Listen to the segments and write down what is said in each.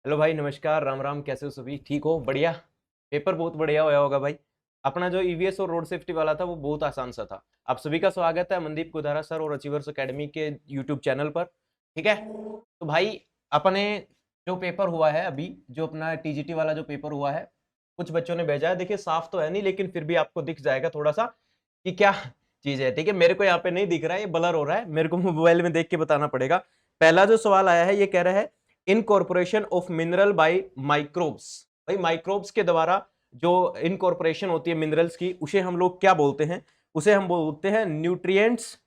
Hello भाई, नमस्कार, राम राम। कैसे हो सभी? ठीक हो? बढ़िया। पेपर बहुत बढ़िया होया होगा भाई। अपना जो ईवीएस और रोड सेफ्टी वाला था वो बहुत आसान सा था। आप सभी का स्वागत है मनदीप कुदारा सर और अचीवर्स एकेडमी के यूट्यूब चैनल पर। ठीक है, तो भाई अपने जो पेपर हुआ है अभी, जो अपना टीजीटी वाला जो पेपर हुआ है, कुछ बच्चों ने भेजा है। देखिए साफ तो है नहीं, लेकिन फिर भी आपको दिख जाएगा थोड़ा सा कि क्या चीज है। ठीक है, मेरे को यहाँ पे नहीं दिख रहा है, ये ब्लर हो रहा है, मेरे को मोबाइल में देख के बताना पड़ेगा। पहला जो सवाल आया है ये कह रहा है incorporation of mineral by microbes. भाई माइक्रोब्स के द्वारा जो इनकॉर्पोरेशन होती है मिनरल्स की, उसे हम लोग क्या बोलते हैं? उसे हम बोलते हैं न्यूट्रिएंट्स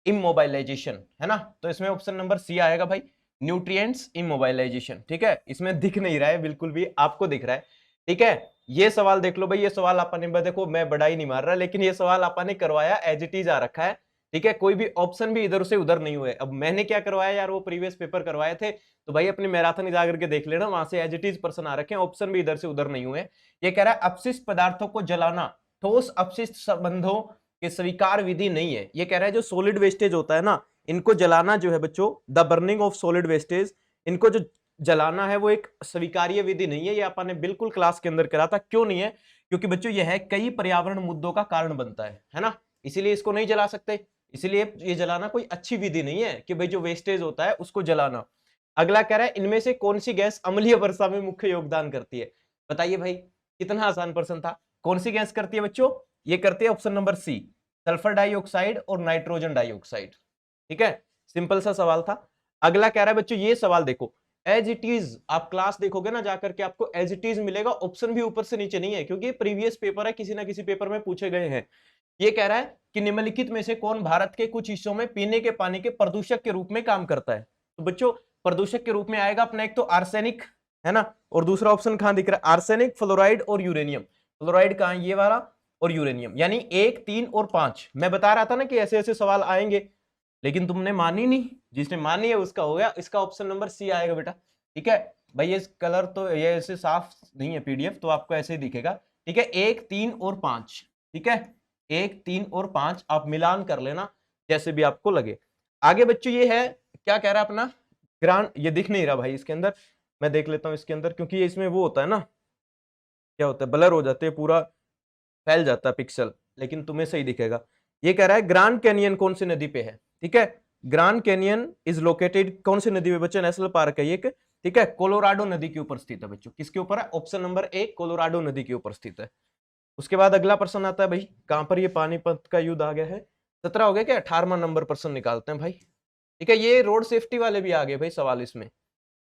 इमोबाइलाइजेशन, है ना। तो इसमें ऑप्शन नंबर सी आएगा भाई, न्यूट्रिएंट्स इमोबाइलाइजेशन। ठीक है, इसमें दिख नहीं रहा है बिल्कुल भी, आपको दिख रहा है। ठीक है, ये सवाल देख लो भाई। ये सवाल आपने, देखो मैं बड़ा ही नहीं मार रहा, लेकिन ये सवाल आपने करवाया एज इट इज आ रखा है। ठीक है, कोई भी ऑप्शन भी इधर से उधर नहीं हुए। अब मैंने क्या करवाया यार, वो प्रीवियस पेपर करवाए थे, तो भाई अपनी मैराथन जा करके देख लेना, वहां से एज इट इज पर्सन आ रखे हैं, ऑप्शन भी इधर से उधर नहीं हुए। ये कह रहा है अपशिष्ट पदार्थों को जलाना ठोस अपशिष्ट संबंधों की स्वीकार विधि नहीं है। ये कह रहा है जो सॉलिड वेस्टेज होता है ना, इनको जलाना जो है बच्चों, the burning of solid wastage, इनको जो जलाना है वो एक स्वीकार्य विधि नहीं है। ये अपन ने बिल्कुल क्लास के अंदर करा था। क्यों नहीं है? क्योंकि बच्चों यह है कई पर्यावरण मुद्दों का कारण बनता है ना, इसीलिए इसको नहीं जला सकते। इसीलिए ये जलाना कोई अच्छी विधि नहीं है कि भाई जो वेस्टेज होता है उसको जलाना। अगला कह रहा है इनमें से कौन सी गैस अम्लीय वर्षा में मुख्य योगदान करती है? बताइए भाई, कितना आसान प्रश्न था। कौन सी गैस करती है बच्चों? ये करती है option number C, sulphur dioxide और नाइट्रोजन डाइऑक्साइड। ठीक है, सिंपल सा सवाल था। अगला कह रहा है बच्चों, ये सवाल देखो एज इट इज, आप क्लास देखोगे ना जाकर के, आपको एज इट इज मिलेगा, ऑप्शन भी ऊपर से नीचे नहीं है, क्योंकि प्रीवियस पेपर है, किसी ना किसी पेपर में पूछे गए हैं। ये कह रहा है कि निम्नलिखित में से कौन भारत के कुछ हिस्सों में पीने के पानी के प्रदूषक के रूप में काम करता है? तो बच्चों प्रदूषक के रूप में आएगा अपना एक तो आर्सेनिक, है ना, और दूसरा ऑप्शन कहां दिख रहा है? आर्सेनिक, फ्लोराइड और यूरेनियम। फ्लोराइड कहां है? ये वाला, और यूरेनियम। यानी 1, 3 और 5। मैं बता रहा था ना कि ऐसे ऐसे सवाल आएंगे, लेकिन तुमने मानी नहीं। जिसने मानी है उसका हो गया। इसका ऑप्शन नंबर सी आएगा बेटा। ठीक है भाई, ये कलर तो ये ऐसे साफ नहीं है पीडीएफ, तो आपको ऐसे ही दिखेगा। ठीक है, 1, 3 और 5। ठीक है, 1, 3 और 5 आप मिलान कर लेना जैसे भी आपको लगे। आगे बच्चों ये है, क्या कह रहा है अपना ग्रांड, ये दिख नहीं रहा भाई इसके अंदर, मैं देख लेता हूं इसके अंदर, क्योंकि ये इसमें वो होता है ना, क्या होता है, ब्लर हो जाते हैं, पूरा फैल जाता है पिक्सल, लेकिन तुम्हें सही दिखेगा। ये कह रहा है ग्रांड कैनियन कौन सी नदी पे है? ठीक है, ग्रांड कैनियन इज लोकेटेड कौन सी नदी पे बच्चों? नेशनल पार्क है ये। ठीक है, कोलोराडो नदी के ऊपर स्थित है बच्चों। किसके ऊपर है? ऑप्शन नंबर ए, कोलोराडो नदी के ऊपर स्थित है। उसके बाद अगला प्रश्न आता है भाई, कहां पर ये पानीपत का युद्ध आ गया है? 17 हो गया क्या? 18वां नंबर प्रश्न निकालते हैं भाई। ठीक है, ये रोड सेफ्टी वाले भी आ गए भाई सवाल इसमें।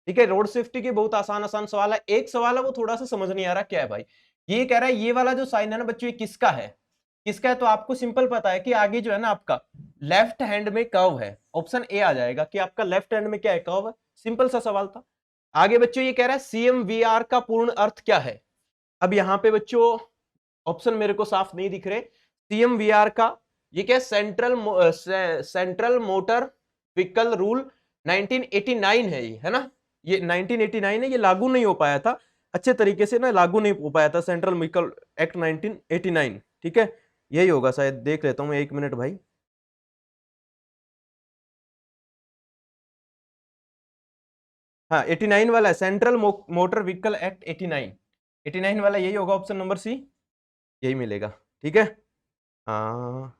ठीक है, रोड सेफ्टी के बहुत आसान आसान सवाल है। एक सवाल है वो थोड़ा सा समझ नहीं आ रहा, क्या है भाई? ये कह रहा है ये वाला जो साइन है ना बच्चों, ये किसका है? किसका है? तो आपको सिंपल पता है कि आगे जो है ना आपका लेफ्ट हैंड में कर्व है। ऑप्शन ए आ जाएगा कि आपका लेफ्ट हैंड में क्या है? कर्व है। सिंपल सा सवाल था। आगे बच्चों ये कह रहा है सीएमवीआर का पूर्ण अर्थ क्या है? अब यहां पे बच्चों ऑप्शन मेरे को साफ नहीं दिख रहे। सीएमवीआर का ये क्या? सेंट्रल मोटर व्हीकल रूल 1989 है ये, है ना। ये 1989 है, ये लागू नहीं हो पाया था अच्छे तरीके से ना, लागू नहीं हो पाया था सेंट्रल व्हीकल एक्ट 1989। ठीक है, यही होगा शायद, देख लेता हूं मैं, 1 मिनट भाई। हाँ 89 वाला है, सेंट्रल मोटर व्हीकल एक्ट 89। 89 वाला यही होगा, ऑप्शन नंबर सी यही मिलेगा। ठीक है, हाँ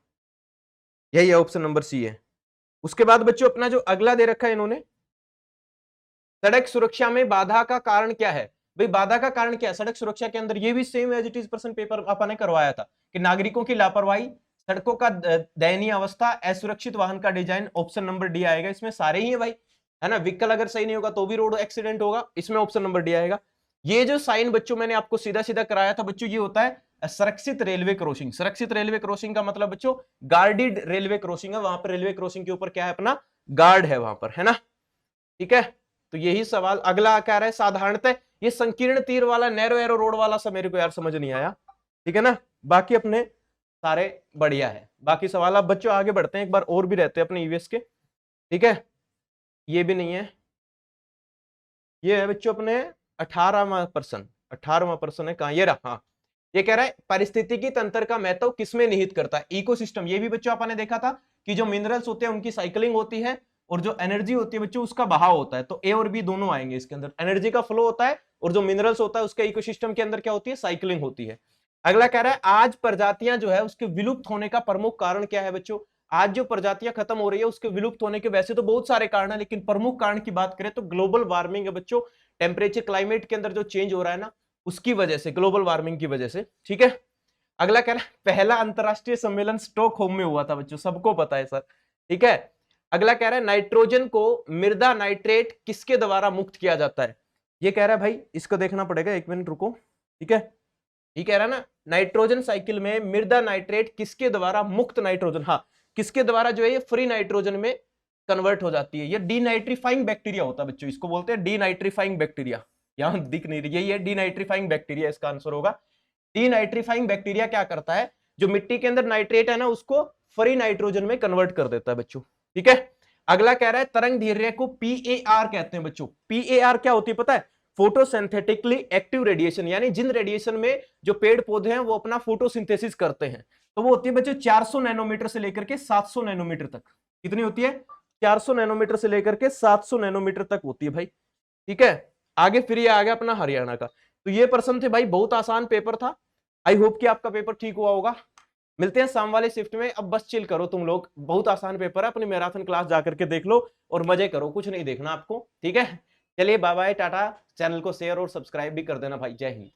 यही है, ऑप्शन नंबर सी है। उसके बाद बच्चों अपना जो अगला दे रखा है इन्होंने, सड़क सुरक्षा में बाधा का कारण क्या है? भाई बाधा का कारण क्या है सड़क सुरक्षा के अंदर? ये भी same as it is person paper अपन ने करवाया था कि नागरिकों की लापरवाही, सड़कों का दयनीय अवस्था, असुरक्षित वाहन का डिजाइन। ऑप्शन नंबर डी आएगा। इसमें सारे ही है भाई, है ना। व्हीकल अगर सही नहीं होगा तो भी रोड एक्सीडेंट होगा, इसमें ऑप्शन नंबर डी आएगा। ये जो साइन बच्चों मैंने आपको सीधा सीधा कराया था बच्चों, ये होता है सुरक्षित रेलवे क्रॉसिंग। सुरक्षित रेलवे क्रॉसिंग का मतलब बच्चों गार्डेड रेलवे क्रॉसिंग है। वहां पर रेलवे क्रॉसिंग के ऊपर क्या है? अपना गार्ड है वहां पर, है ना। ठीक है, तो यही सवाल अगला क्या रहा है? साधारणतः ये संकीर्ण तीर वाला नैरो एरो रोड वाला सब मेरे को यार समझ नहीं आया। ठीक है ना, बाकी अपने सारे बढ़िया है। बाकी सवाल अब बच्चों आगे बढ़ते हैं, एक बार और भी रहते हैं अपने ईवीएस के। ठीक है, ये भी नहीं है। ये है बच्चों अपने 18वां प्रश्न। 18वां प्रश्न है कहां? ये रहा। हाँ, ये कह रहा है पारिस्थितिकी तंत्र का महत्व किसमें निहित करता है? इकोसिस्टम। ये भी बच्चों आपने देखा था कि जो मिनरल्स होते हैं उनकी साइकिलिंग होती है, और जो एनर्जी होती है बच्चों उसका बहाव होता है, तो ए और बी दोनों आएंगे इसके अंदर। एनर्जी का फ्लो होता है और जो मिनरल्स होता है उसके इकोसिस्टम के अंदर क्या होती है, साइकिलिंग होती है। अगला कह रहा है आज प्रजातियां जो है उसके विलुप्त होने का प्रमुख कारण क्या है बच्चों। आज जो प्रजातियां खत्म हो रही है उसके विलुप्त होने के वैसे तो बहुत सारे कारण है, लेकिन प्रमुख कारण की बात करें तो ग्लोबल वार्मिंग है बच्चों। टेम्परेचर क्लाइमेट के अंदर जो चेंज हो रहा है ना, उसकी वजह से, ग्लोबल वार्मिंग की वजह से। ठीक है, अगला कह रहा है पहला अंतरराष्ट्रीय सम्मेलन स्टॉकहोम में हुआ था बच्चों, सबको पता है सर। ठीक है, अगला कह रहा है नाइट्रोजन को मृदा नाइट्रेट किसके द्वारा मुक्त किया जाता है। ये कह रहा है भाई इसको देखना पड़ेगा, एक मिनट रुको। ठीक है, ये कह रहा है ना नाइट्रोजन साइकिल में मृदा नाइट्रेट किसके द्वारा मुक्त नाइट्रोजन, हाँ किसके द्वारा जो है ये फ्री नाइट्रोजन में कन्वर्ट हो जाती है। ये डीनाइट्रीफाइंग बैक्टीरिया होता है बच्चों, इसको बोलते हैं डीनाइट्रीफाइंग बैक्टीरिया। यहां दिख नहीं रही, यही है डीनाइट्रीफाइंग बैक्टीरिया, इसका आंसर होगा। डीनाइट्रीफाइंग बैक्टीरिया क्या करता है, जो मिट्टी के अंदर नाइट्रेट है ना उसको फ्री नाइट्रोजन में कन्वर्ट कर देता है बच्चों। ठीक है, अगला कह रहा है तरंग दैर्ध्य को पीएआर कहते हैं बच्चों। पीएआर क्या होती है पता है, फोटोसिंथेटिकली एक्टिव रेडिएशन, यानी जिन रेडिएशन में जो पेड़ पौधे हैं वो अपना फोटोसिंथेसिस करते हैं, तो वो होती है बच्चों 400 नैनोमीटर से लेकर के 700 नैनोमीटर तक। कितनी होती है, 400 नैनोमीटर से लेकर के 700 नैनोमीटर तक होती है भाई। ठीक है, आगे फिर ये आ गया अपना हरियाणा का। तो ये प्रश्न थे भाई, बहुत आसान पेपर था। आई होप कि आपका पेपर ठीक हुआ होगा। मिलते हैं शाम वाले शिफ्ट में। अब बस चिल करो तुम लोग, बहुत आसान पेपर है, अपनी मैराथन क्लास जाकर के देख लो और मजे करो, कुछ नहीं देखना आपको। ठीक है, चलिए बाय बाय टाटा। चैनल को शेयर और सब्सक्राइब भी कर देना भाई। जय हिंद।